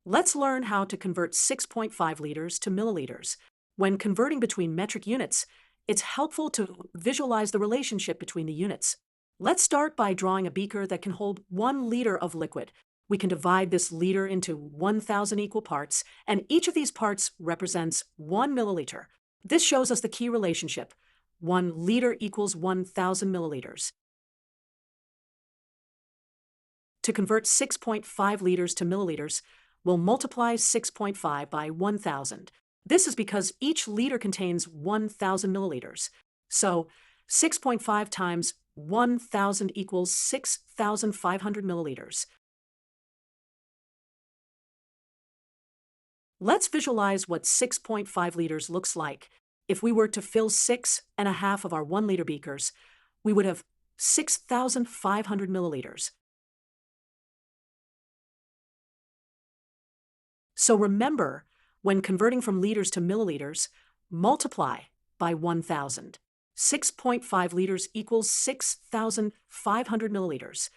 Let's learn how to convert 6.5 liters to milliliters. When converting between metric units, it's helpful to visualize the relationship between the units. Let's start by drawing a beaker that can hold 1 liter of liquid. We can divide this liter into 1,000 equal parts, and each of these parts represents 1 milliliter. This shows us the key relationship. 1 liter equals 1,000 milliliters. To convert 6.5 liters to milliliters, we'll multiply 6.5 by 1,000. This is because each liter contains 1,000 milliliters. So 6.5 times 1,000 equals 6,500 milliliters. Let's visualize what 6.5 liters looks like. If we were to fill 6.5 of our 1 liter beakers, we would have 6,500 milliliters. So remember, when converting from liters to milliliters, multiply by 1,000. 6.5 liters equals 6,500 milliliters.